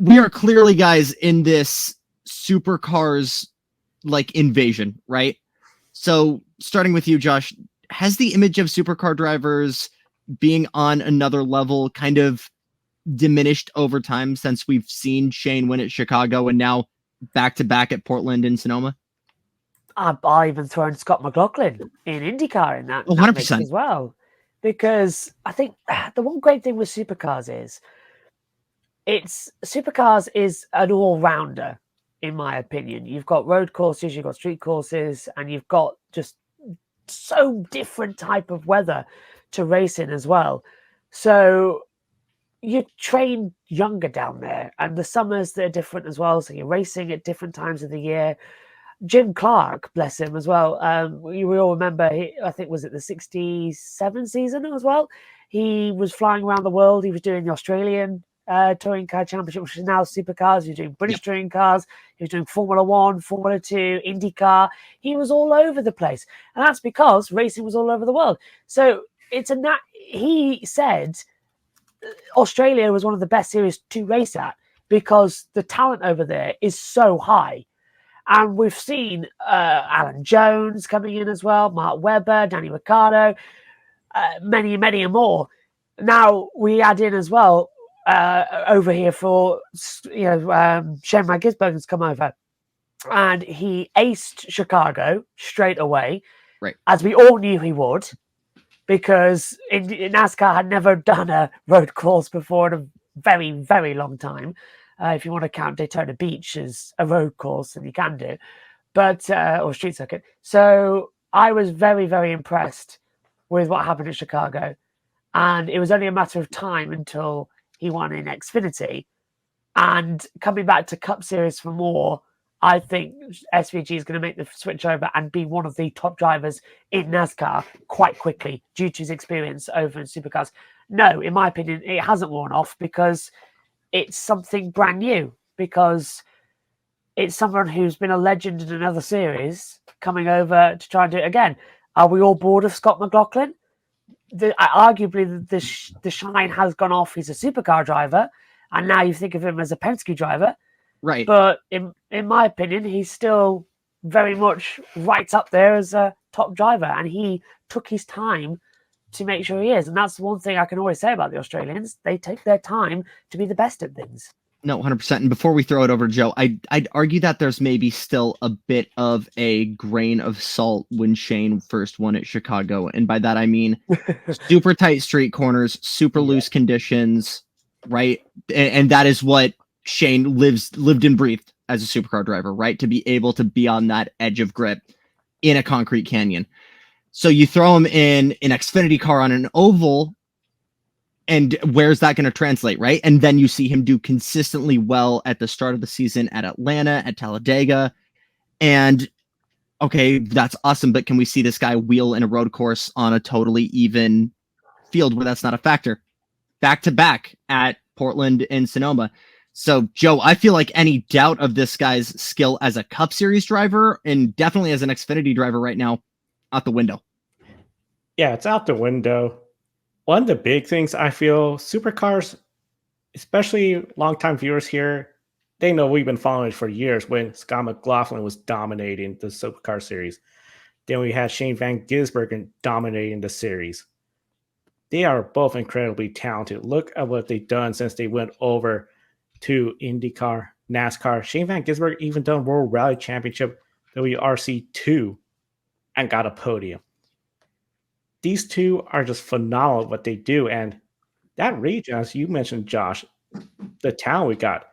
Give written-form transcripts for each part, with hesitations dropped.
we are clearly, guys, in this supercars like invasion, right? So starting with you, Josh, has the image of supercar drivers being on another level kind of diminished over time since we've seen Shane win at Chicago and now back to back at Portland and Sonoma? I even thrown Scott McLaughlin in IndyCar in that, 100%. Mix as well, because I think the one great thing with supercars is supercars is an all-rounder, in my opinion. You've got road courses, you've got street courses, and you've got just so different type of weather to race in as well. So you train younger down there, and the summers they're different as well. So you're racing at different times of the year. Jim Clark, bless him as well. We all remember, I think, was it the 67 season as well? He was flying around the world. He was doing the Australian Touring Car Championship, which is now Supercars. He was doing British Touring Cars. He was doing Formula One, Formula Two, IndyCar. He was all over the place. And that's because racing was all over the world. So he said Australia was one of the best series to race at because the talent over there is so high. And we've seen Alan Jones coming in as well, Mark Webber, Danny Ricciardo, many, many more. Now we add in as well over here for Shane van Gisbergen's come over, and he aced Chicago straight away, right? As we all knew he would, because in NASCAR had never done a road course before in a very, very long time. If you want to count Daytona Beach as a road course, then you can do, but or street circuit. So I was very, very impressed with what happened at Chicago, and it was only a matter of time until he won in Xfinity. And coming back to Cup Series for more, I think SVG is going to make the switch over and be one of the top drivers in NASCAR quite quickly due to his experience over in Supercars. No, in my opinion, it hasn't worn off because it's something brand new, because it's someone who's been a legend in another series coming over to try and do it again. Are we all bored of Scott McLaughlin? Arguably, the shine has gone off. He's a supercar driver, and now you think of him as a Penske driver. Right. But in my opinion, he's still very much right up there as a top driver, and he took his time to make sure he is. And that's one thing I can always say about the Australians. They take their time to be the best at things. No, 100%. And before we throw it over to Joe, I'd argue that there's maybe still a bit of a grain of salt when Shane first won at Chicago. And by that, I mean super tight street corners, super loose conditions, right? And that is what Shane lived and breathed as a supercar driver, right? To be able to be on that edge of grip in a concrete canyon. So you throw him in an Xfinity car on an oval, and where's that going to translate, right? And then you see him do consistently well at the start of the season at Atlanta, at Talladega. And okay, that's awesome, but can we see this guy wheel in a road course on a totally even field where that's not a factor? Back to back at Portland and Sonoma. So, Joe, I feel like any doubt of this guy's skill as a Cup Series driver and definitely as an Xfinity driver right now, out the window. Yeah, it's out the window. One of the big things I feel, supercars, especially longtime viewers here, they know we've been following it for years when Scott McLaughlin was dominating the Supercar series. Then we had Shane van Gisbergen dominating the series. They are both incredibly talented. Look at what they've done since they went over to IndyCar, NASCAR. Shane van Gisbergen even done World Rally Championship, WRC2, and got a podium. These two are just phenomenal at what they do. And that region, as you mentioned, Josh, the talent we got,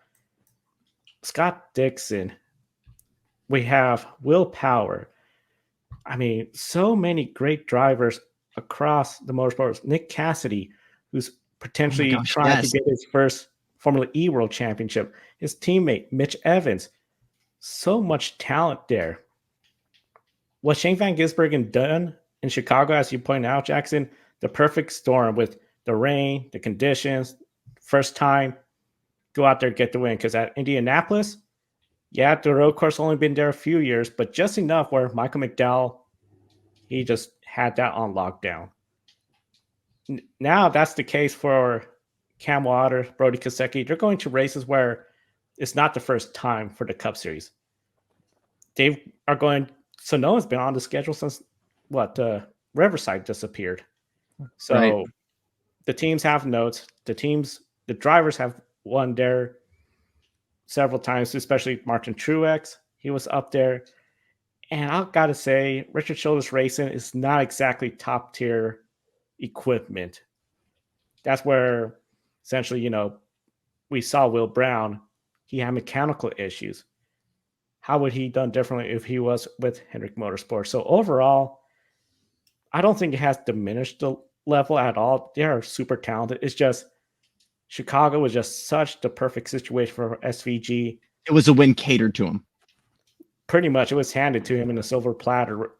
Scott Dixon, we have Will Power. I mean, so many great drivers across the motorsports. Nick Cassidy, who's potentially trying to get his first Formula E World Championship. His teammate, Mitch Evans. So much talent there. What Shane van Gisbergen done in Chicago, as you pointed out, Jackson, the perfect storm with the rain, the conditions, first time, go out there, get the win. Because at Indianapolis, yeah, the road course only been there a few years, but just enough where Michael McDowell, he just had that on lockdown. Now that's the case for Cam Waters, Brody Kosecki. They're going to races where it's not the first time for the Cup Series. They are going. Sonoma's been on the schedule since Riverside disappeared. So Right. the teams have notes. The drivers have won there several times, especially Martin Truex. He was up there. And I've got to say, Richard Childress Racing is not exactly top tier equipment. That's where essentially, we saw Will Brown. He had mechanical issues. How would he done differently if he was with Hendrick Motorsports? So overall, I don't think it has diminished the level at all. They are super talented. It's just Chicago was just such the perfect situation for SVG. It was a win catered to him. Pretty much, it was handed to him in a silver platter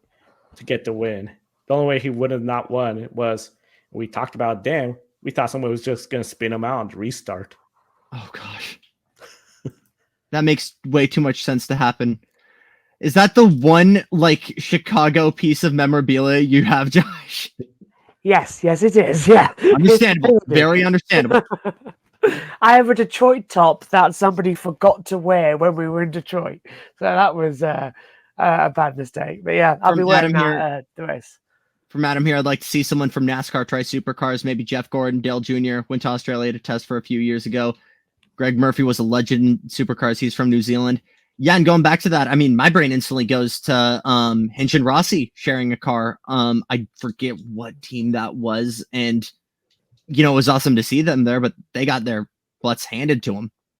to get the win. The only way he would have not won was, we talked about Dan. We thought someone was just going to spin him out and restart. Oh, gosh. That makes way too much sense to happen. Is that the one, Chicago piece of memorabilia you have, Josh? Yes, it is. Yeah. Understandable. Very understandable. I have a Detroit top that somebody forgot to wear when we were in Detroit. So that was a bad mistake. But yeah, I'll be wearing that the race. From Adam here, I'd like to see someone from NASCAR try supercars. Maybe Jeff Gordon, Dale Jr. went to Australia to test for a few years ago. Greg Murphy was a legend in supercars. He's from New Zealand. Yeah, and going back to that, I mean, my brain instantly goes to Hinch and Rossi sharing a car. I forget what team that was, and it was awesome to see them there, but they got their butts handed to them.